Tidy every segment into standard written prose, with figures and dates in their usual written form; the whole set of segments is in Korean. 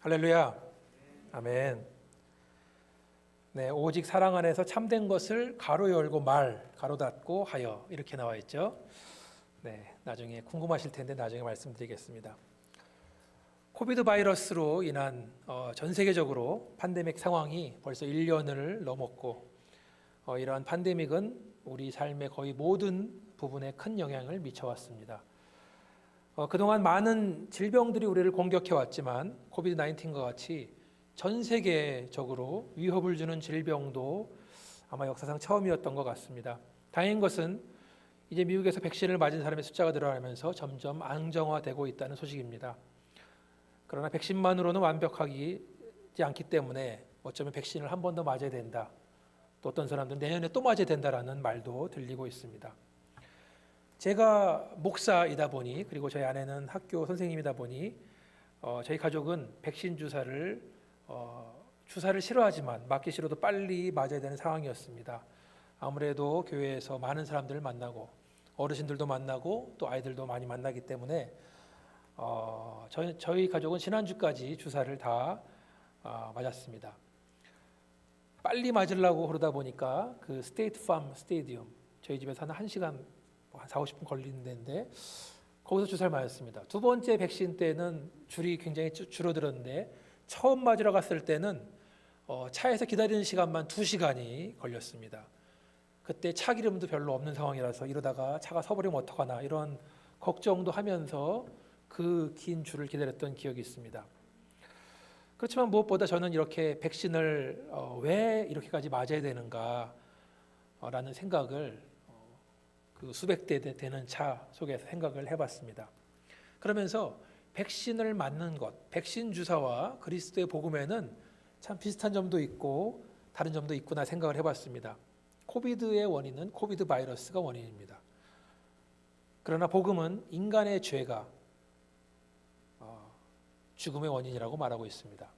할렐루야. 아멘. 네, 오직 사랑 안에서 참된 것을 가로 열고 말, 가로 닫고 하여 이렇게 나와 있죠. 네, 나중에 궁금하실 텐데 나중에 말씀드리겠습니다. 코비드 바이러스로 인한 전 세계적으로 팬데믹 상황이 벌써 1년을 넘었고 이러한 팬데믹은 우리 삶의 거의 모든 부분에 큰 영향을 미쳐왔습니다. 그동안 많은 질병들이 우리를 공격해 왔지만 코비드 19과 같이 전 세계적으로 위협을 주는 질병도 아마 역사상 처음이었던 것 같습니다. 다행인 것은 이제 미국에서 백신을 맞은 사람의 숫자가 늘어나면서 점점 안정화되고 있다는 소식입니다. 그러나 백신만으로는 완벽하지 않기 때문에 어쩌면 백신을 한 번 더 맞아야 된다. 또 어떤 사람들은 내년에 또 맞아야 된다라는 말도 들리고 있습니다. 제가 목사이다 보니 그리고 저희 아내는 학교 선생님이다 보니 저희 가족은 백신 주사를 싫어하지만 맞기 싫어도 빨리 맞아야 되는 상황이었습니다. 아무래도 교회에서 많은 사람들을 만나고 어르신들도 만나고 또 아이들도 많이 만나기 때문에 저희 가족은 지난주까지 주사를 다 맞았습니다. 빨리 맞으려고 그러다 보니까 그 스테이트 팜 스테디움 저희 집에서 한 1시간 한 4, 50분 걸리는 데인데 거기서 주사를 맞았습니다. 두 번째 백신 때는 줄이 굉장히 줄어들었는데 처음 맞으러 갔을 때는 차에서 기다리는 시간만 2시간이 걸렸습니다. 그때 차 기름도 별로 없는 상황이라서 이러다가 차가 서버리면 어떡하나 이런 걱정도 하면서 그 긴 줄을 기다렸던 기억이 있습니다. 그렇지만 무엇보다 저는 이렇게 백신을 왜 이렇게까지 맞아야 되는가 라는 생각을 그 수백 대 되는 차 속에서 생각을 해봤습니다. 그러면서 백신을 맞는 것, 백신 주사와 그리스도의 복음에는 참 비슷한 점도 있고 다른 점도 있구나 생각을 해봤습니다. 코비드의 원인은 코비드 바이러스가 원인입니다. 그러나 복음은 인간의 죄가 죽음의 원인이라고 말하고 있습니다.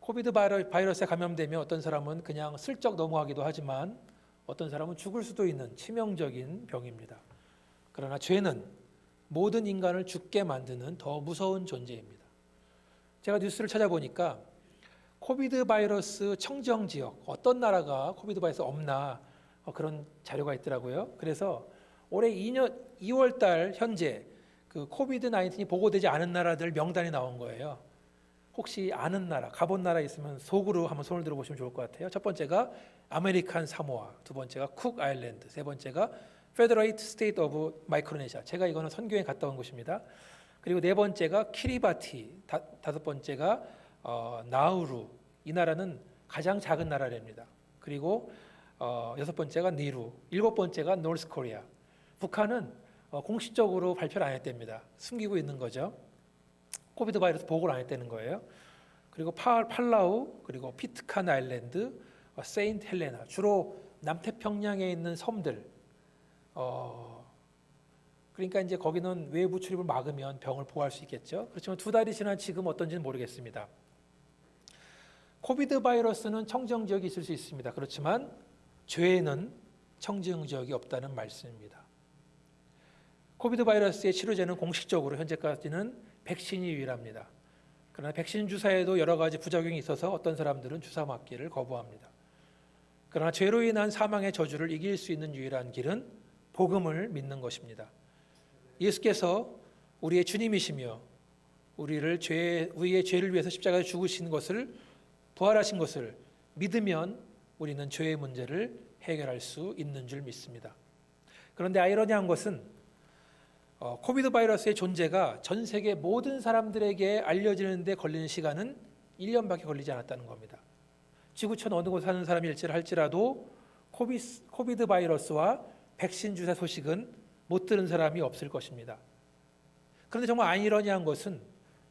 코비드 바이러스에 감염되면 어떤 사람은 그냥 슬쩍 넘어가기도 하지만 어떤 사람은 죽을 수도 있는 치명적인 병입니다. 그러나 죄는 모든 인간을 죽게 만드는 더 무서운 존재입니다. 제가 뉴스를 찾아보니까 코비드 바이러스 청정 지역, 어떤 나라가 코비드 바이러스 없나 그런 자료가 있더라고요. 그래서 올해 2월 달 현재 그 코비드 19이 보고되지 않은 나라들 명단이 나온 거예요. 혹시 아는 나라, 가본 나라 있으면 속으로 한번 손을 들어보시면 좋을 것 같아요. 첫 번째가 아메리칸 사모아, 두 번째가 쿡 아일랜드, 세 번째가 페더레이트 스테이트 오브 마이크로네시아. 제가 이거는 선교에 갔다 온 곳입니다. 그리고 네 번째가 키리바티, 다섯 번째가 나우루. 이 나라는 가장 작은 나라랍니다. 그리고 여섯 번째가 니루, 일곱 번째가 노스 코리아. 북한은 공식적으로 발표를 안 했답니다. 숨기고 있는 거죠. 코비드 바이러스 보고를 안 했다는 거예요. 그리고 팔라우, 그리고 피트칸 아일랜드, 세인트 헬레나, 주로 남태평양에 있는 섬들. 그러니까 이제 거기는 외부 출입을 막으면 병을 보호할 수 있겠죠. 그렇지만 2달이 지난 지금 어떤지는 모르겠습니다. 코비드 바이러스는 청정 지역이 있을 수 있습니다. 그렇지만 죄에는 청정 지역이 없다는 말씀입니다. 코비드 바이러스의 치료제는 공식적으로 현재까지는 백신이 유일합니다. 그러나 백신 주사에도 여러 가지 부작용이 있어서 어떤 사람들은 주사 맞기를 거부합니다. 그러나 죄로 인한 사망의 저주를 이길 수 있는 유일한 길은 복음을 믿는 것입니다. 예수께서 우리의 주님이시며 우리의 죄를 위해서 십자가에 죽으신 것을, 부활하신 것을 믿으면 우리는 죄의 문제를 해결할 수 있는 줄 믿습니다. 그런데 아이러니한 것은 코비드 바이러스의 존재가 전 세계 모든 사람들에게 알려지는 데 걸리는 시간은 1년밖에 걸리지 않았다는 겁니다. 지구촌 어느 곳에 사는 사람일지라도 코비드 바이러스와 백신 주사 소식은 못 들은 사람이 없을 것입니다. 그런데 정말 아이러니한 것은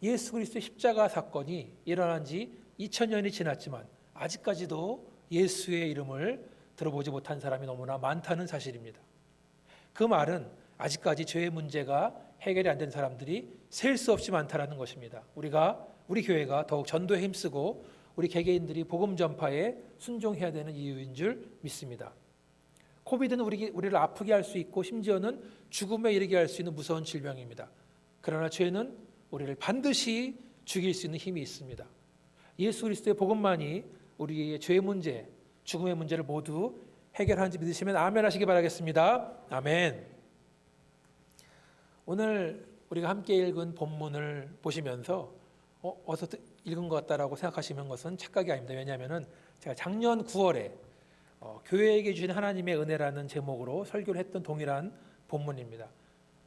예수 그리스도의 십자가 사건이 일어난 지 2000년이 지났지만 아직까지도 예수의 이름을 들어보지 못한 사람이 너무나 많다는 사실입니다. 그 말은 아직까지 죄의 문제가 해결이 안 된 사람들이 셀 수 없이 많다는 것입니다. 우리 교회가 더욱 전도에 힘쓰고 우리 개개인들이 복음 전파에 순종해야 되는 이유인 줄 믿습니다. 코비드는 우리를 아프게 할 수 있고 심지어는 죽음에 이르게 할 수 있는 무서운 질병입니다. 그러나 죄는 우리를 반드시 죽일 수 있는 힘이 있습니다. 예수 그리스도의 복음만이 우리의 죄의 문제, 죽음의 문제를 모두 해결하는지 믿으시면 아멘 하시기 바라겠습니다. 아멘. 오늘 우리가 함께 읽은 본문을 보시면서 어디서 읽은 것 같다라고 생각하시는 것은 착각이 아닙니다. 왜냐하면 제가 작년 9월에 교회에게 주신 하나님의 은혜라는 제목으로 설교를 했던 동일한 본문입니다.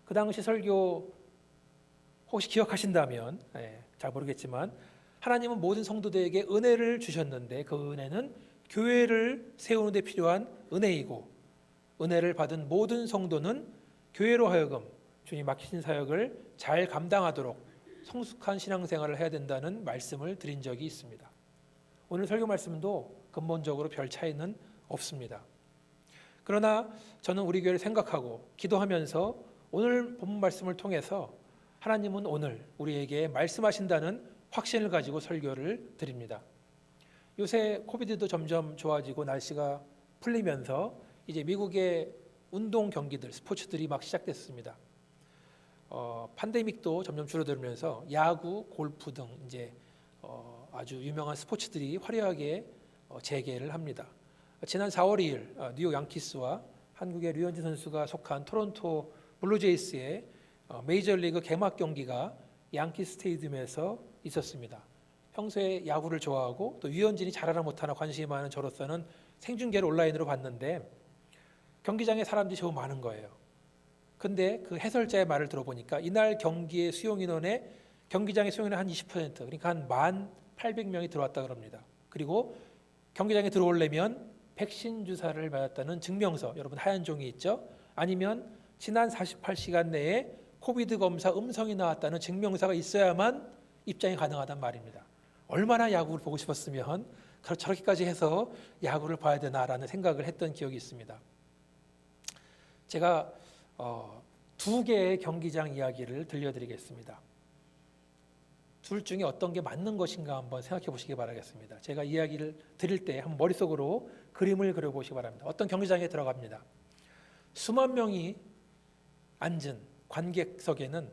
그 당시 설교 혹시 기억하신다면 잘 모르겠지만 하나님은 모든 성도들에게 은혜를 주셨는데 그 은혜는 교회를 세우는 데 필요한 은혜이고 은혜를 받은 모든 성도는 교회로 하여금 주님 맡기신 사역을 잘 감당하도록 성숙한 신앙생활을 해야 된다는 말씀을 드린 적이 있습니다. 오늘 설교 말씀도 근본적으로 별 차이는 없습니다. 그러나 저는 우리 교회를 생각하고 기도하면서 오늘 본문 말씀을 통해서 하나님은 오늘 우리에게 말씀하신다는 확신을 가지고 설교를 드립니다. 요새 코비드도 점점 좋아지고 날씨가 풀리면서 이제 미국의 운동 경기들, 스포츠들이 막 시작됐습니다. 팬데믹도 점점 줄어들면서 야구, 골프 등 이제 아주 유명한 스포츠들이 화려하게 재개를 합니다. 지난 4월 2일 뉴욕 양키스와 한국의 류현진 선수가 속한 토론토 블루제이스의 메이저리그 개막 경기가 양키 스테디움에서 있었습니다. 평소에 야구를 좋아하고 또 류현진이 잘하나 못하나 관심이 많은 저로서는 생중계를 온라인으로 봤는데 경기장에 사람들이 정말 많은 거예요. 근데 그 해설자의 말을 들어보니까 이날 경기의 수용 인원의 경기장의 수용 인원 한 20%, 그러니까 한 1,800명이 들어왔다 그럽니다. 그리고 경기장에 들어오려면 백신 주사를 맞았다는 증명서, 여러분 하얀 종이 있죠? 아니면 지난 48시간 내에 코비드 검사 음성이 나왔다는 증명서가 있어야만 입장이 가능하단 말입니다. 얼마나 야구를 보고 싶었으면 저렇게까지 해서 야구를 봐야 되나라는 생각을 했던 기억이 있습니다. 제가 두 개의 경기장 이야기를 들려드리겠습니다. 둘 중에 어떤 게 맞는 것인가 한번 생각해 보시기 바라겠습니다. 제가 이야기를 드릴 때 한번 머릿속으로 그림을 그려보시기 바랍니다. 어떤 경기장에 들어갑니다. 수만 명이 앉은 관객석에는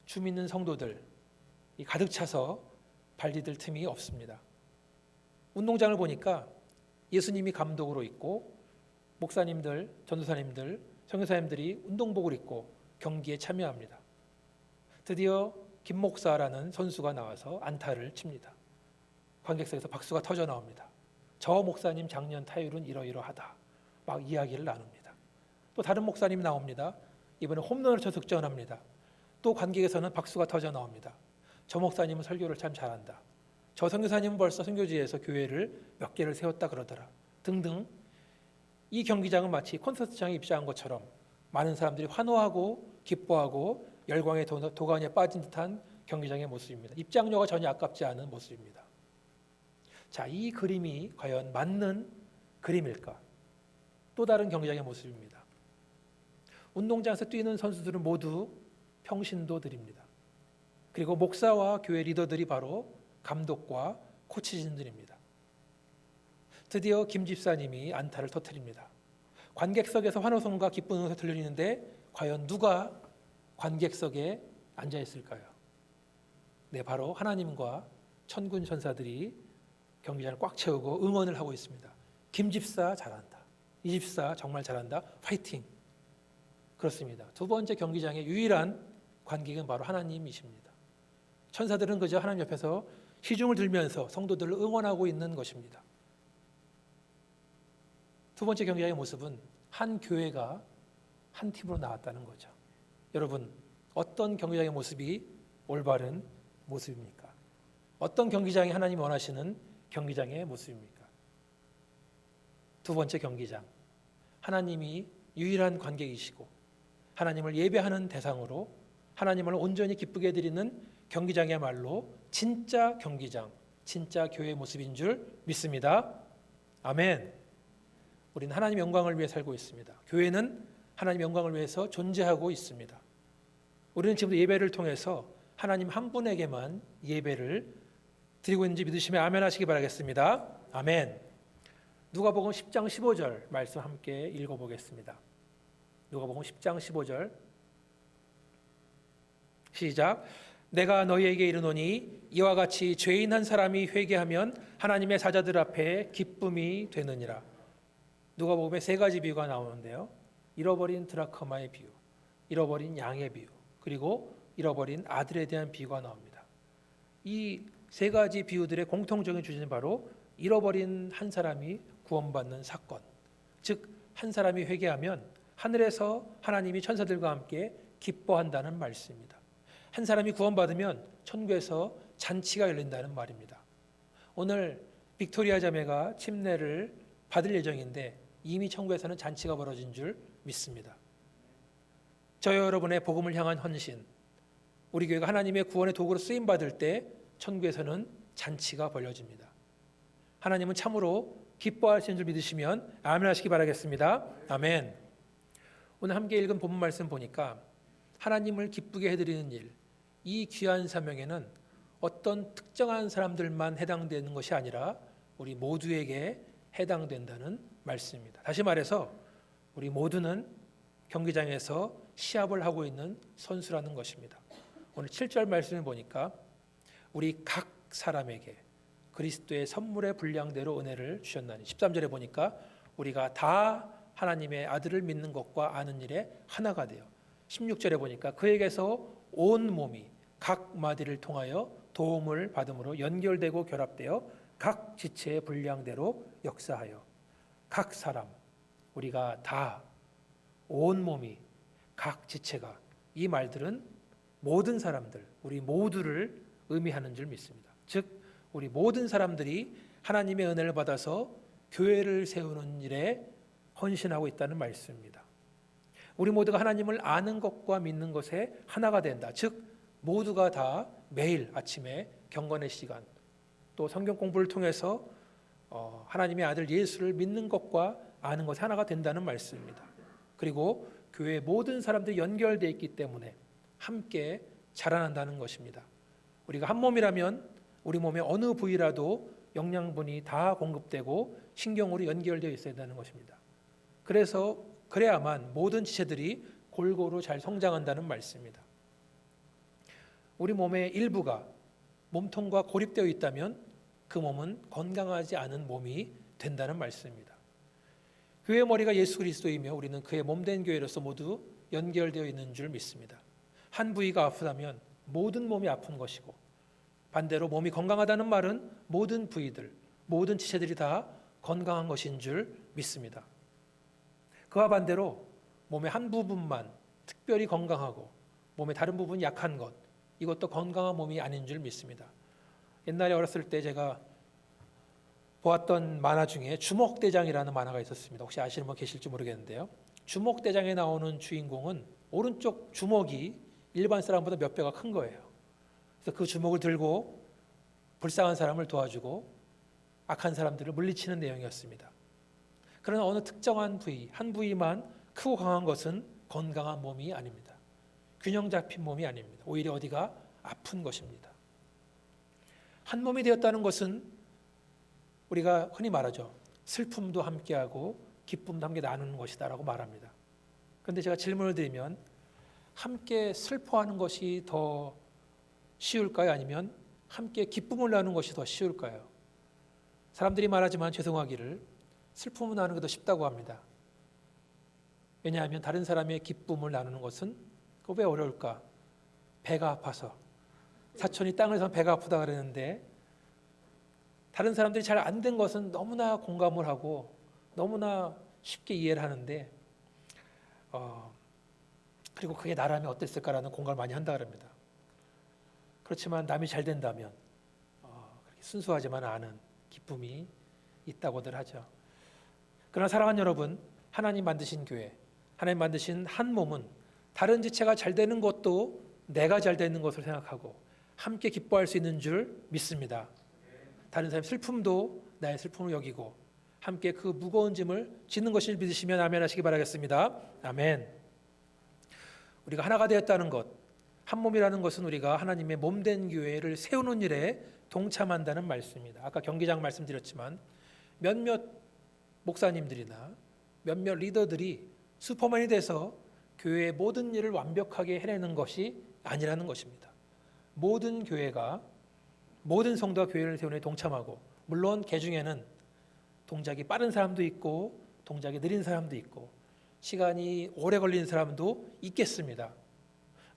주민은 성도들이 가득 차서 발디딜 틈이 없습니다. 운동장을 보니까 예수님이 감독으로 있고 목사님들, 전도사님들, 선교사님들이 운동복을 입고 경기에 참여합니다. 드디어 김 목사라는 선수가 나와서 안타를 칩니다. 관객석에서 박수가 터져 나옵니다. 저 목사님 작년 타율은 이러이러하다. 막 이야기를 나눕니다. 또 다른 목사님 나옵니다. 이번에 홈런을 쳐 득점합니다. 또 관객에서는 박수가 터져 나옵니다. 저 목사님은 설교를 참 잘한다. 저 선교사님은 벌써 선교지에서 교회를 몇 개를 세웠다 그러더라. 등등. 이 경기장은 마치 콘서트장에 입장한 것처럼 많은 사람들이 환호하고 기뻐하고 열광의 도가니에 빠진 듯한 경기장의 모습입니다. 입장료가 전혀 아깝지 않은 모습입니다. 자, 이 그림이 과연 맞는 그림일까? 또 다른 경기장의 모습입니다. 운동장에서 뛰는 선수들은 모두 평신도들입니다. 그리고 목사와 교회 리더들이 바로 감독과 코치진들입니다. 드디어 김 집사님이 안타를 터뜨립니다. 관객석에서 환호성과 기쁜 음성이 들리는데 과연 누가 관객석에 앉아 있을까요? 네, 바로 하나님과 천군 천사들이 경기장을 꽉 채우고 응원을 하고 있습니다. 김 집사 잘한다. 이 집사 정말 잘한다. 화이팅! 그렇습니다. 두 번째 경기장의 유일한 관객은 바로 하나님이십니다. 천사들은 그저 하나님 옆에서 시중을 들면서 성도들을 응원하고 있는 것입니다. 두 번째 경기장의 모습은 한 교회가 한 팀으로 나왔다는 거죠. 여러분, 어떤 경기장의 모습이 올바른 모습입니까? 어떤 경기장이 하나님이 원하시는 경기장의 모습입니까? 두 번째 경기장, 하나님이 유일한 관객이시고 하나님을 예배하는 대상으로 하나님을 온전히 기쁘게 드리는 경기장이야말로 진짜 경기장, 진짜 교회의 모습인 줄 믿습니다. 아멘. 우리는 하나님의 영광을 위해 살고 있습니다. 교회는 하나님의 영광을 위해서 존재하고 있습니다. 우리는 지금도 예배를 통해서 하나님 한 분에게만 예배를 드리고 있는지 믿으시면 아멘 하시기 바라겠습니다. 아멘. 누가복음 10장 15절 말씀 함께 읽어보겠습니다. 누가복음 10장 15절 시작. 내가 너희에게 이르노니 이와 같이 죄인 한 사람이 회개하면 하나님의 사자들 앞에 기쁨이 되느니라. 누가복음에 세 가지 비유가 나오는데요. 잃어버린 드라크마의 비유, 잃어버린 양의 비유, 그리고 잃어버린 아들에 대한 비유가 나옵니다. 이 세 가지 비유들의 공통적인 주제는 바로 잃어버린 한 사람이 구원받는 사건, 즉 한 사람이 회개하면 하늘에서 하나님이 천사들과 함께 기뻐한다는 말씀입니다. 한 사람이 구원받으면 천국에서 잔치가 열린다는 말입니다. 오늘 빅토리아 자매가 침례를 받을 예정인데 이미 천국에서는 잔치가 벌어진 줄 믿습니다. 저와 여러분의 복음을 향한 헌신, 우리 교회가 하나님의 구원의 도구로 쓰임받을 때 천국에서는 잔치가 벌어집니다. 하나님은 참으로 기뻐하시는 줄 믿으시면 아멘 하시기 바라겠습니다. 아멘. 오늘 함께 읽은 본문 말씀 보니까 하나님을 기쁘게 해드리는 일, 이 귀한 사명에는 어떤 특정한 사람들만 해당되는 것이 아니라 우리 모두에게 해당된다는 말씀입니다. 다시 말해서 우리 모두는 경기장에서 시합을 하고 있는 선수라는 것입니다. 오늘 7절 말씀을 보니까 우리 각 사람에게 그리스도의 선물의 분량대로 은혜를 주셨나니, 13절에 보니까 우리가 다 하나님의 아들을 믿는 것과 아는 일에 하나가 되어, 16절에 보니까 그에게서 온 몸이 각 마디를 통하여 도움을 받음으로 연결되고 결합되어 각 지체의 분량대로 역사하여, 각 사람, 우리가 다, 온 몸이, 각 지체가, 이 말들은 모든 사람들, 우리 모두를 의미하는 줄 믿습니다. 즉 우리 모든 사람들이 하나님의 은혜를 받아서 교회를 세우는 일에 헌신하고 있다는 말씀입니다. 우리 모두가 하나님을 아는 것과 믿는 것에 하나가 된다. 즉 모두가 다 매일 아침에 경건의 시간, 또 성경 공부를 통해서 하나님의 아들 예수를 믿는 것과 아는 것에 하나가 된다는 말씀입니다. 그리고 교회의 모든 사람들이 연결되어 있기 때문에 함께 자라난다는 것입니다. 우리가 한 몸이라면 우리 몸의 어느 부위라도 영양분이 다 공급되고 신경으로 연결되어 있어야 되는 것입니다. 그래야만 모든 지체들이 골고루 잘 성장한다는 말씀입니다. 우리 몸의 일부가 몸통과 고립되어 있다면 그 몸은 건강하지 않은 몸이 된다는 말씀입니다. 교회의 머리가 예수 그리스도이며 우리는 그의 몸된 교회로서 모두 연결되어 있는 줄 믿습니다. 한 부위가 아프다면 모든 몸이 아픈 것이고, 반대로 몸이 건강하다는 말은 모든 부위들, 모든 지체들이 다 건강한 것인 줄 믿습니다. 그와 반대로 몸의 한 부분만 특별히 건강하고 몸의 다른 부분이 약한 것, 이것도 건강한 몸이 아닌 줄 믿습니다. 옛날에 어렸을 때 제가 보았던 만화 중에 주먹대장이라는 만화가 있었습니다. 혹시 아시는 분 계실지 모르겠는데요. 주먹대장에 나오는 주인공은 오른쪽 주먹이 일반 사람보다 몇 배가 큰 거예요. 그래서 그 주먹을 들고 불쌍한 사람을 도와주고 악한 사람들을 물리치는 내용이었습니다. 그러나 어느 특정한 부위, 한 부위만 크고 강한 것은 건강한 몸이 아닙니다. 균형 잡힌 몸이 아닙니다. 오히려 어디가 아픈 것입니다. 한 몸이 되었다는 것은 우리가 흔히 말하죠. 슬픔도 함께하고 기쁨도 함께 나누는 것이다라고 말합니다. 그런데 제가 질문을 드리면 함께 슬퍼하는 것이 더 쉬울까요? 아니면 함께 기쁨을 나누는 것이 더 쉬울까요? 사람들이 말하지만 죄송하기를 슬픔을 나누는 게 더 쉽다고 합니다. 왜냐하면 다른 사람의 기쁨을 나누는 것은 왜 어려울까? 배가 아파서. 사촌이 땅을 산 배가 아프다 그러는데 다른 사람들이 잘 안 된 것은 너무나 공감을 하고 너무나 쉽게 이해를 하는데 그리고 그게 나라면 어땠을까라는 공감을 많이 한다 그럽니다. 그렇지만 남이 잘 된다면 그렇게 순수하지만 않은 기쁨이 있다고들 하죠. 그러나 사랑하는 여러분, 하나님 만드신 교회, 하나님 만드신 한 몸은 다른 지체가 잘 되는 것도 내가 잘 되는 것으로 생각하고 함께 기뻐할 수 있는 줄 믿습니다. 다른 사람의 슬픔도 나의 슬픔을 여기고 함께 그 무거운 짐을 짓는 것을 믿으시면 아멘 하시기 바라겠습니다. 아멘. 우리가 하나가 되었다는 것, 한 몸이라는 것은 우리가 하나님의 몸된 교회를 세우는 일에 동참한다는 말씀입니다. 아까 경기장 말씀드렸지만 몇몇 목사님들이나 몇몇 리더들이 슈퍼맨이 돼서 교회의 모든 일을 완벽하게 해내는 것이 아니라는 것입니다. 모든 교회가 모든 성도가 교회를 세우는 데 동참하고, 물론 개 중에는 동작이 빠른 사람도 있고 동작이 느린 사람도 있고 시간이 오래 걸리는 사람도 있겠습니다.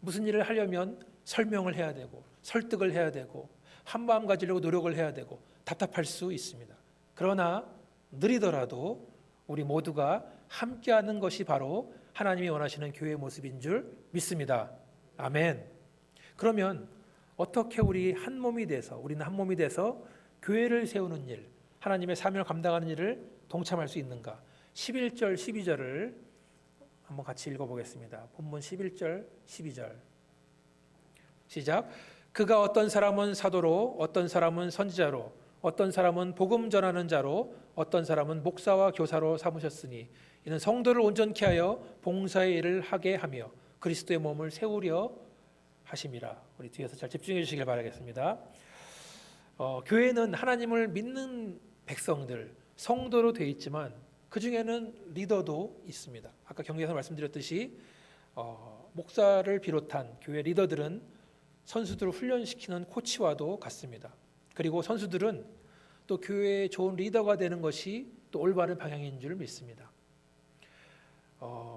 무슨 일을 하려면 설명을 해야 되고 설득을 해야 되고 한마음 가지려고 노력을 해야 되고 답답할 수 있습니다. 그러나 느리더라도 우리 모두가 함께하는 것이 바로 하나님이 원하시는 교회의 모습인 줄 믿습니다. 아멘. 그러면 어떻게 우리는 한 몸이 돼서 교회를 세우는 일, 하나님의 사명을 감당하는 일을 동참할 수 있는가? 11절, 12절을 한번 같이 읽어보겠습니다. 본문 11절, 12절. 시작. 그가 어떤 사람은 사도로, 어떤 사람은 선지자로, 어떤 사람은 복음 전하는 자로, 어떤 사람은 목사와 교사로 삼으셨으니 이는 성도를 온전케 하여 봉사의 일을 하게 하며 그리스도의 몸을 세우려 하심이라. 우리 뒤에서 잘 집중해 주시길 바라겠습니다. 교회는 하나님을 믿는 백성들, 성도로 되어 있지만 그 중에는 리더도 있습니다. 아까 경계에서 말씀드렸듯이 목사를 비롯한 교회 리더들은 선수들을 훈련시키는 코치와도 같습니다. 그리고 선수들은 또 교회의 좋은 리더가 되는 것이 또 올바른 방향인 줄 믿습니다.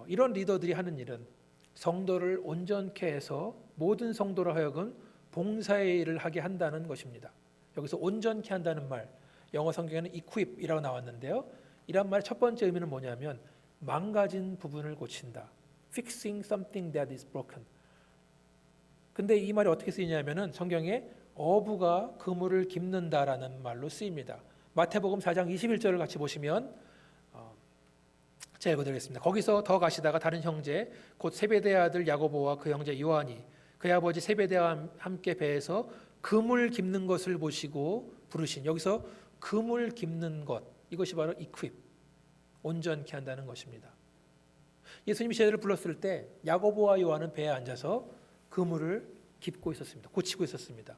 이런 리더들이 하는 일은 성도를 온전케 해서 모든 성도로 하여금 봉사의 일을 하게 한다는 것입니다. 여기서 온전케 한다는 말, 영어 성경에는 equip이라고 나왔는데요. 이란 말의 첫 번째 의미는 뭐냐면 망가진 부분을 고친다. Fixing something that is broken. 근데 이 말이 어떻게 쓰이냐면은 성경에 어부가 그물을 깁는다라는 말로 쓰입니다. 마태복음 4장 21절을 같이 보시면 제가 읽어드리겠습니다. 거기서 더 가시다가 다른 형제 곧 세베대의 아들 야고보와 그 형제 요한이 그의 아버지 세베대와 함께 배에서 그물 깁는 것을 보시고 부르신, 여기서 그물 깁는 것, 이것이 바로 equip, 온전케 한다는 것입니다. 예수님이 제자들을 불렀을 때 야고보와 요한은 배에 앉아서 그물을 깁고 있었습니다. 고치고 있었습니다.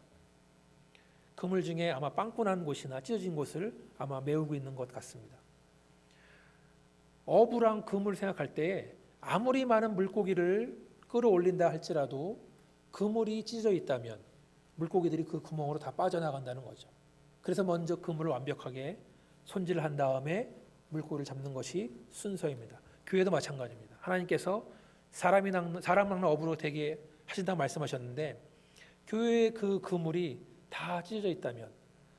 그물 중에 아마 빵꾸 난 곳이나 찢어진 곳을 아마 메우고 있는 것 같습니다. 어부랑 그물 생각할 때 아무리 많은 물고기를 끌어올린다 할지라도 그물이 찢어져 있다면 물고기들이 그 구멍으로 다 빠져나간다는 거죠. 그래서 먼저 그물을 완벽하게 손질을 한 다음에 물고기를 잡는 것이 순서입니다. 교회도 마찬가지입니다. 하나님께서 사람 낚는 어부로 되게 하신다고 말씀하셨는데 교회의 그 그물이 다 찢어져 있다면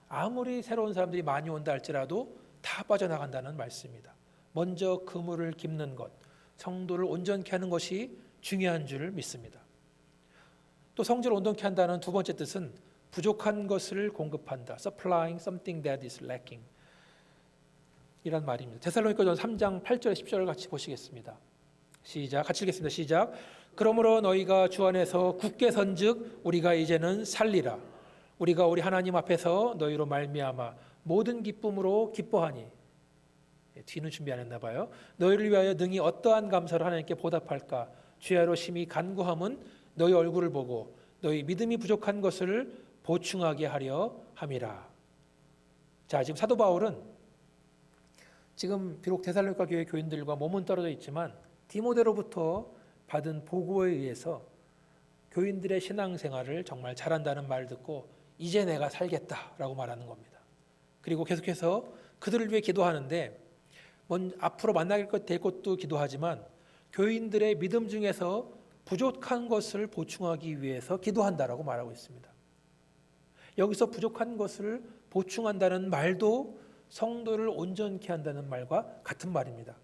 아무리 새로운 사람들이 많이 온다 할지라도 다 빠져나간다는 말씀입니다. 먼저 그물을 깁는 것, 성도를 온전케 하는 것이 중요한 줄 믿습니다. 또 성도를 온전케 한다는 두 번째 뜻은 부족한 것을 공급한다. Supplying something that is lacking. 이란 말입니다. 데살로니가전서 3장 8절에 10절을 같이 보시겠습니다. 시작. 같이 읽겠습니다. 시작. 그러므로 너희가 주 안에서 굳게 선즉 우리가 이제는 살리라. 우리가 우리 하나님 앞에서 너희로 말미암아 모든 기쁨으로 기뻐하니. 뒤는 준비 안 했나 봐요. 너희를 위하여 능히 어떠한 감사를 하나님께 보답할까. 주야로 심히 간구함은 너희 얼굴을 보고 너희 믿음이 부족한 것을 보충하게 하려 함이라. 자, 지금 사도 바울은 지금 비록 데살로니가 교회 교인들과 몸은 떨어져 있지만 디모데로부터 받은 보고에 의해서 교인들의 신앙생활을 정말 잘한다는 말을 듣고 이제 내가 살겠다라고 말하는 겁니다. 그리고 계속해서 그들을 위해 기도하는데 앞으로 만나게 될 것도 기도하지만 교인들의 믿음 중에서 부족한 것을 보충하기 위해서 기도한다라고 말하고 있습니다. 여기서 부족한 것을 보충한다는 말도 성도를 온전케 한다는 말과 같은 말입니다.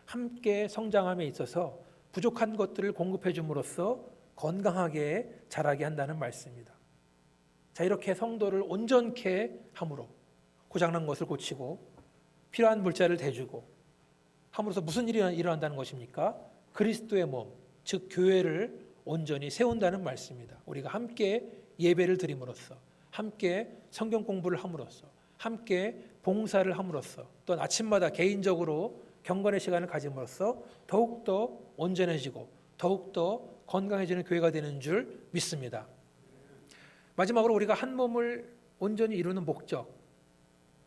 함께 성장함에 있어서 부족한 것들을 공급해 줌으로써 건강하게 자라게 한다는 말씀입니다. 자, 이렇게 성도를 온전케 함으로 고장난 것을 고치고 필요한 물자를 대주고 함으로써 무슨 일이 일어난다는 것입니까? 그리스도의 몸, 즉 교회를 온전히 세운다는 말씀입니다. 우리가 함께 예배를 드림으로써, 함께 성경 공부를 함으로써, 함께 봉사를 함으로써, 또 아침마다 개인적으로 경건의 시간을 가짐으로써 더욱더 온전해지고 더욱더 건강해지는 교회가 되는 줄 믿습니다. 마지막으로 우리가 한 몸을 온전히 이루는 목적,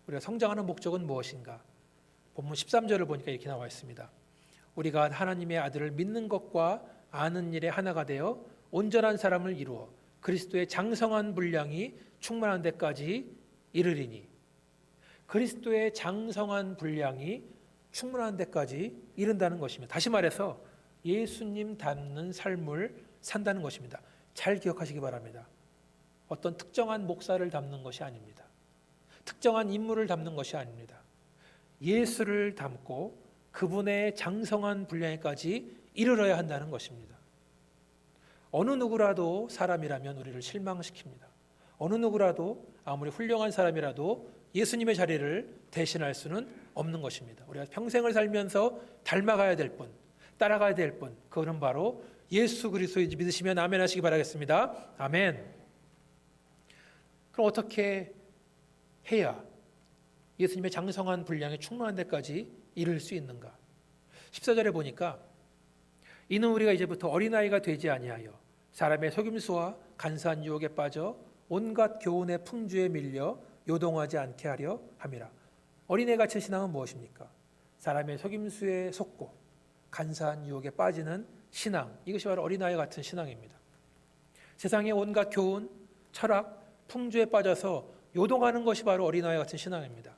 우리가 성장하는 목적은 무엇인가? 본문 13절을 보니까 이렇게 나와 있습니다. 우리가 하나님의 아들을 믿는 것과 아는 일에 하나가 되어 온전한 사람을 이루어 그리스도의 장성한 분량이 충만한 데까지 이르리니. 그리스도의 장성한 분량이 충만한 데까지 이른다는 것입니다. 다시 말해서 예수님 닮는 삶을 산다는 것입니다. 잘 기억하시기 바랍니다. 어떤 특정한 목사를 닮는 것이 아닙니다. 특정한 인물을 닮는 것이 아닙니다. 예수를 닮고 그분의 장성한 분량에까지 이르러야 한다는 것입니다. 어느 누구라도 사람이라면 우리를 실망시킵니다. 어느 누구라도 아무리 훌륭한 사람이라도 예수님의 자리를 대신할 수는 없는 것입니다. 우리가 평생을 살면서 닮아가야 될 분, 따라가야 될 분, 그거는 바로 예수 그리스도인지 믿으시면 아멘 하시기 바라겠습니다. 아멘. 그럼 어떻게 해야 예수님의 장성한 분량이 충만한 데까지 이를 수 있는가? 14절에 보니까 이는 우리가 이제부터 어린아이가 되지 아니하여 사람의 속임수와 간사한 유혹에 빠져 온갖 교훈의 풍주에 밀려 요동하지 않게 하려 함이라. 어린애 같은 신앙은 무엇입니까? 사람의 속임수에 속고 간사한 유혹에 빠지는 신앙, 이것이 바로 어린아이 같은 신앙입니다. 세상의 온갖 교훈, 철학, 풍주에 빠져서 요동하는 것이 바로 어린아이 같은 신앙입니다.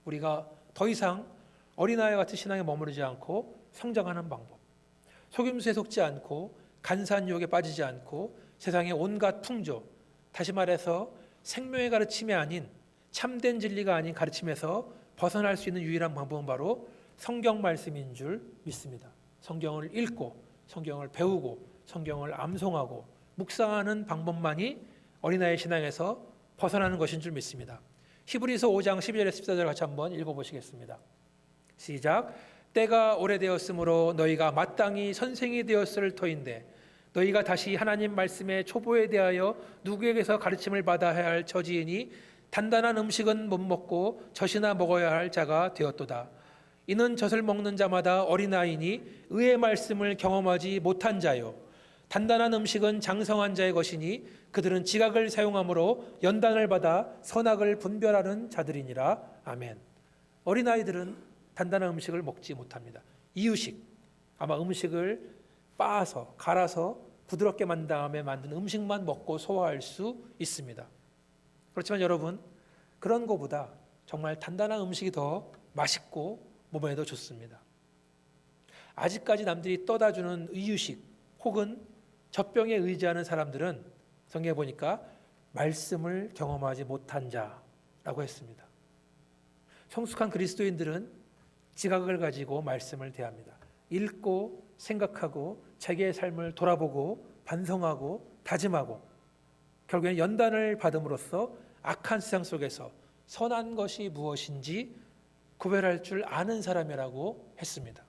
우리가 더 이상 어린아이 같은 신앙에 머무르지 않고 성장하는 방법, 속임수에 속지 않고 간사한 유혹에 빠지지 않고 세상의 온갖 풍조, 다시 말해서 생명의 가르침이 아닌 참된 진리가 아닌 가르침에서 벗어날 수 있는 유일한 방법은 바로 성경 말씀인 줄 믿습니다. 성경을 읽고 성경을 배우고 성경을 암송하고 묵상하는 방법만이 어린아이 신앙에서 벗어나는 것인 줄 믿습니다. 히브리서 5장 12절에 14절 같이 한번 읽어보시겠습니다. 시작. 때가 오래되었으므로 너희가 마땅히 선생이 되었을 터인데 너희가 다시 하나님 말씀의 초보에 대하여 누구에게서 가르침을 받아야 할 처지이니 단단한 음식은 못 먹고 젖이나 먹어야 할 자가 되었도다. 이는 젖을 먹는 자마다 어린아이니 의의 말씀을 경험하지 못한 자요. 단단한 음식은 장성한 자의 것이니 그들은 지각을 사용함으로 연단을 받아 선악을 분별하는 자들이니라. 아멘. 어린아이들은 단단한 음식을 먹지 못합니다. 이유식, 아마 음식을 빻아서 갈아서 부드럽게 만든 다음에 만든 음식만 먹고 소화할 수 있습니다. 그렇지만 여러분, 그런 것보다 정말 단단한 음식이 더 맛있고 몸에도 좋습니다. 아직까지 남들이 떠다주는 이유식 혹은 젖병에 의지하는 사람들은 성경에 보니까 말씀을 경험하지 못한 자라고 했습니다. 성숙한 그리스도인들은 지각을 가지고 말씀을 대합니다. 읽고 생각하고 자기의 삶을 돌아보고 반성하고 다짐하고 결국에는 연단을 받음으로써 악한 세상 속에서 선한 것이 무엇인지 구별할 줄 아는 사람이라고 했습니다.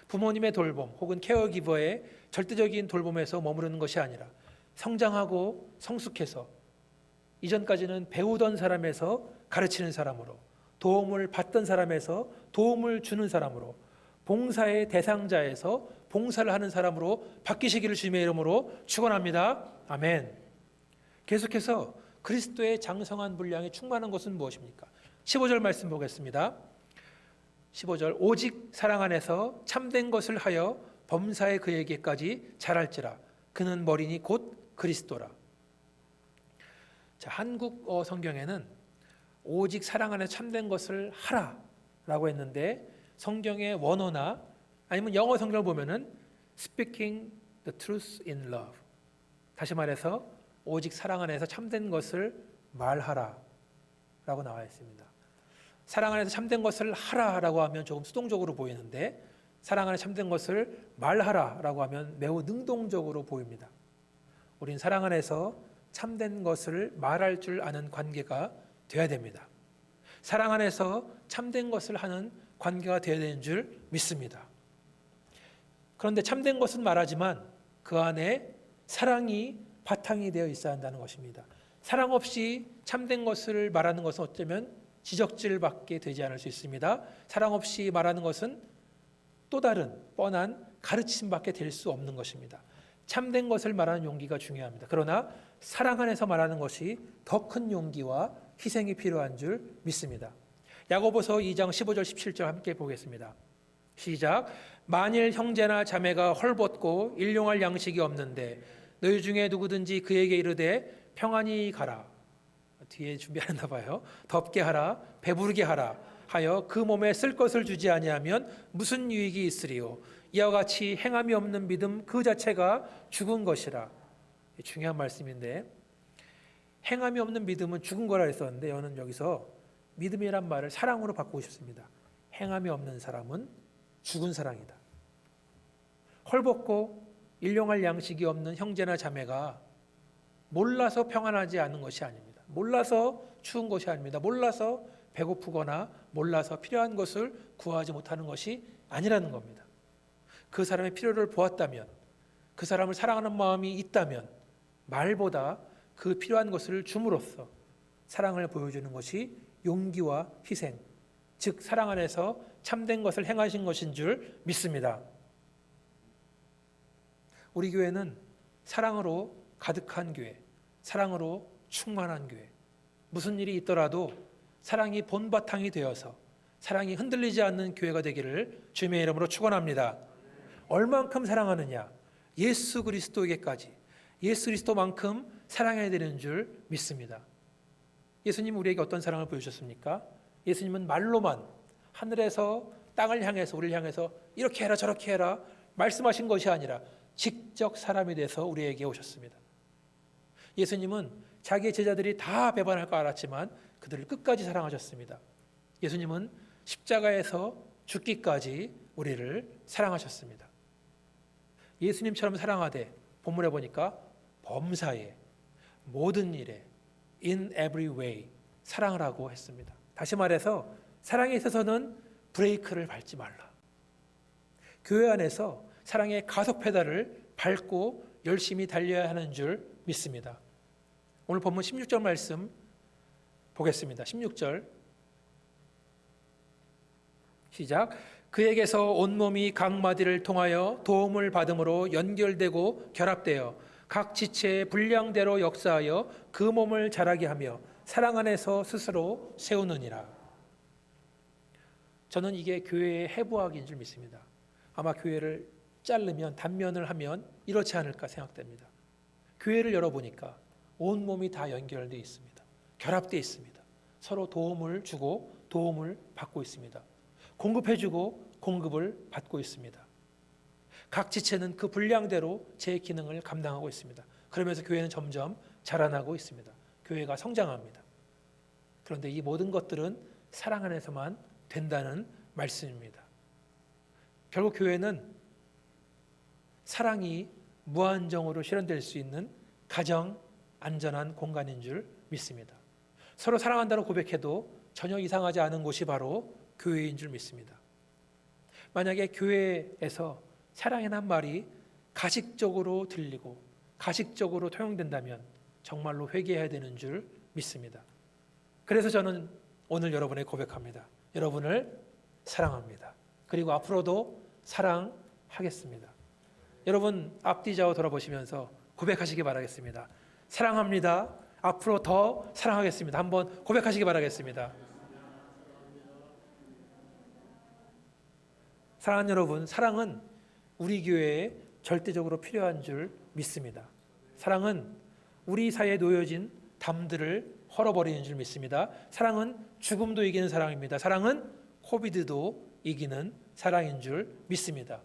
부모님의 돌봄 혹은 케어기버의 절대적인 돌봄에서 머무르는 것이 아니라 성장하고 성숙해서 이전까지는 배우던 사람에서 가르치는 사람으로, 도움을 받던 사람에서 도움을 주는 사람으로, 봉사의 대상자에서 봉사를 하는 사람으로 바뀌시기를 주님의 이름으로 축원합니다. 아멘. 계속해서 그리스도의 장성한 분량이 충만한 것은 무엇입니까? 15절 말씀 보겠습니다. 15절. 오직 사랑 안에서 참된 것을 하여 범사에 그에게까지 자랄지라. 그는 머리니 곧 그리스도라. 자, 한국어 성경에는 오직 사랑 안에 참된 것을 하라라고 했는데 성경의 원어나 아니면 영어 성경을 보면은 speaking the truth in love. 다시 말해서 오직 사랑 안에서 참된 것을 말하라라고 나와 있습니다. 사랑 안에서 참된 것을 하라라고 하면 조금 수동적으로 보이는데 사랑 안에 참된 것을 말하라라고 하면 매우 능동적으로 보입니다. 우린 사랑 안에서 참된 것을 말할 줄 아는 관계가 되어야 됩니다. 사랑 안에서 참된 것을 하는 관계가 되어야 되는 줄 믿습니다. 그런데 참된 것은 말하지만 그 안에 사랑이 바탕이 되어 있어야 한다는 것입니다. 사랑 없이 참된 것을 말하는 것은 어쩌면 지적질밖에 되지 않을 수 있습니다. 사랑 없이 말하는 것은 또 다른 뻔한 가르침밖에 될 수 없는 것입니다. 참된 것을 말하는 용기가 중요합니다. 그러나 사랑 안에서 말하는 것이 더 큰 용기와 희생이 필요한 줄 믿습니다. 야고보서 2장 15절 17절 함께 보겠습니다. 시작. 만일 형제나 자매가 헐벗고 일용할 양식이 없는데 너희 중에 누구든지 그에게 이르되 평안히 가라, 뒤에 준비하나 봐요. 덥게 하라, 배부르게 하라 하여 그 몸에 쓸 것을 주지 아니하면 무슨 유익이 있으리요. 이와 같이 행함이 없는 믿음 그 자체가 죽은 것이라. 중요한 말씀인데, 행함이 없는 믿음은 죽은 거라 했었는데 저는 여기서 믿음이란 말을 사랑으로 바꾸고 싶습니다. 행함이 없는 사람은 죽은 사랑이다. 헐벗고 일용할 양식이 없는 형제나 자매가 몰라서 평안하지 않은 것이 아닙니다. 몰라서 추운 것이 아닙니다. 몰라서 배고프거나 몰라서 필요한 것을 구하지 못하는 것이 아니라는 겁니다. 그 사람의 필요를 보았다면, 그 사람을 사랑하는 마음이 있다면 말보다 그 필요한 것을 줌으로써 사랑을 보여주는 것이 용기와 희생, 즉 사랑 안에서 참된 것을 행하신 것인 줄 믿습니다. 우리 교회는 사랑으로 가득한 교회, 사랑으로 충만한 교회, 무슨 일이 있더라도 사랑이 본바탕이 되어서 사랑이 흔들리지 않는 교회가 되기를 주님의 이름으로 축원합니다. 얼만큼 사랑하느냐? 예수 그리스도에게까지, 예수 그리스도만큼 사랑해야 되는 줄 믿습니다. 예수님 우리에게 어떤 사랑을 보여주셨습니까? 예수님은 말로만 하늘에서 땅을 향해서 우리를 향해서 이렇게 해라 저렇게 해라 말씀하신 것이 아니라 직접 사람이 돼서 우리에게 오셨습니다. 예수님은 자기의 제자들이 다 배반할 거 알았지만 그들을 끝까지 사랑하셨습니다. 예수님은 십자가에서 죽기까지 우리를 사랑하셨습니다. 예수님처럼 사랑하되 본문에 보니까 범사에 모든 일에 in every way 사랑을 하고 했습니다. 다시 말해서 사랑에 있어서는 브레이크를 밟지 말라. 교회 안에서 사랑의 가속 페달을 밟고 열심히 달려야 하는 줄 믿습니다. 오늘 본문 16절 말씀 보겠습니다. 16절 시작. 그에게서 온몸이 각 마디를 통하여 도움을 받음으로 연결되고 결합되어 각 지체의 분량대로 역사하여 그 몸을 자라게 하며 사랑 안에서 스스로 세우느니라. 저는 이게 교회의 해부학인 줄 믿습니다. 아마 교회를 자르면 단면을 하면 이렇지 않을까 생각됩니다. 교회를 열어보니까 온몸이 다 연결되어 있습니다. 결합되어 있습니다. 서로 도움을 주고 도움을 받고 있습니다. 공급해주고 공급을 받고 있습니다. 각 지체는 그 분량대로 제 기능을 감당하고 있습니다. 그러면서 교회는 점점 자라나고 있습니다. 교회가 성장합니다. 그런데 이 모든 것들은 사랑 안에서만 된다는 말씀입니다. 결국 교회는 사랑이 무한정으로 실현될 수 있는 가정 안전한 공간인 줄 믿습니다. 서로 사랑한다고 고백해도 전혀 이상하지 않은 곳이 바로 교회인 줄 믿습니다. 만약에 교회에서 사랑이란 말이 가식적으로 들리고 가식적으로 통용된다면 정말로 회개해야 되는 줄 믿습니다. 그래서 저는 오늘 여러분에게 고백합니다. 여러분을 사랑합니다. 그리고 앞으로도 사랑하겠습니다. 여러분 앞뒤 좌우 돌아보시면서 고백하시기 바라겠습니다. 사랑합니다. 앞으로 더 사랑하겠습니다. 한번 고백하시기 바라겠습니다. 사랑하는 여러분, 사랑은 우리 교회에 절대적으로 필요한 줄 믿습니다. 사랑은 우리 사이에 놓여진 담들을 헐어버리는 줄 믿습니다. 사랑은 죽음도 이기는 사랑입니다. 사랑은 코비드도 이기는 사랑인 줄 믿습니다.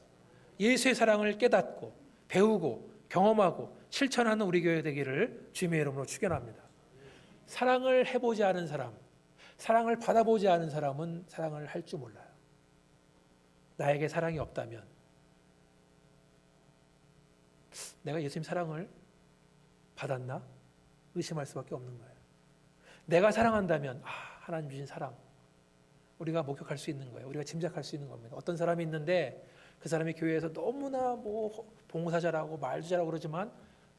예수의 사랑을 깨닫고 배우고 경험하고 실천하는 우리 교회 되기를 주님의 이름으로 축원합니다. 사랑을 해보지 않은 사람, 사랑을 받아보지 않은 사람은 사랑을 할 줄 몰라요. 나에게 사랑이 없다면 내가 예수님 사랑을 받았나? 의심할 수밖에 없는 거예요. 내가 사랑한다면 하나님 주신 사랑 우리가 목격할 수 있는 거예요. 우리가 짐작할 수 있는 겁니다. 어떤 사람이 있는데 그 사람이 교회에서 너무나 봉사 잘하고 말도 잘하고 그러지만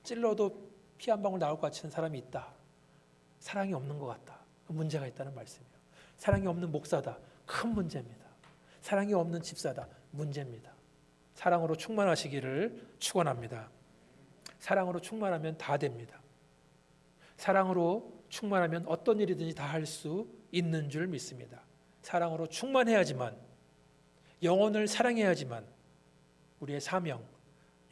찔러도 피 한 방울 나올 것 같은 사람이 있다. 사랑이 없는 것 같다. 문제가 있다는 말씀이에요. 사랑이 없는 목사다. 큰 문제입니다. 사랑이 없는 집사다. 문제입니다. 사랑으로 충만하시기를 축원합니다. 사랑으로 충만하면 다 됩니다. 사랑으로 충만하면 어떤 일이든지 다 할 수 있는 줄 믿습니다. 사랑으로 충만해야지만, 영혼을 사랑해야지만 우리의 사명,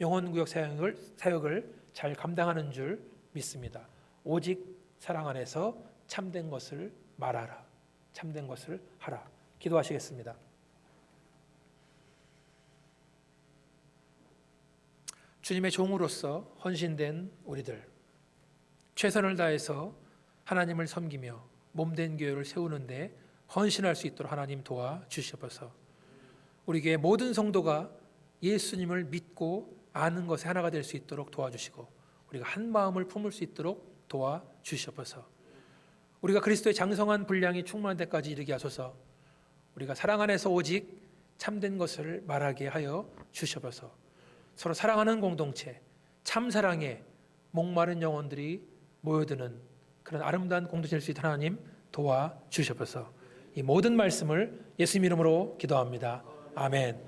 영혼구역 사역을 잘 감당하는 줄 믿습니다. 오직 사랑 안에서 참된 것을 말하라. 참된 것을 하라. 기도하시겠습니다. 주님의 종으로서 헌신된 우리들, 최선을 다해서 하나님을 섬기며 몸된 교회를 세우는데 헌신할 수 있도록 하나님 도와주시옵소서. 우리 교회 모든 성도가 예수님을 믿고 아는 것에 하나가 될 수 있도록 도와주시고 우리가 한 마음을 품을 수 있도록 도와주시옵소서. 우리가 그리스도의 장성한 분량이 충만한 데까지 이르게 하소서. 우리가 사랑 안에서 오직 참된 것을 말하게 하여 주시옵소서. 서로 사랑하는 공동체, 참 사랑에 목마른 영혼들이 모여드는 그런 아름다운 공동체 될 수 있도록 하나님 도와주시옵소서. 이 모든 말씀을 예수님 이름으로 기도합니다. 아멘.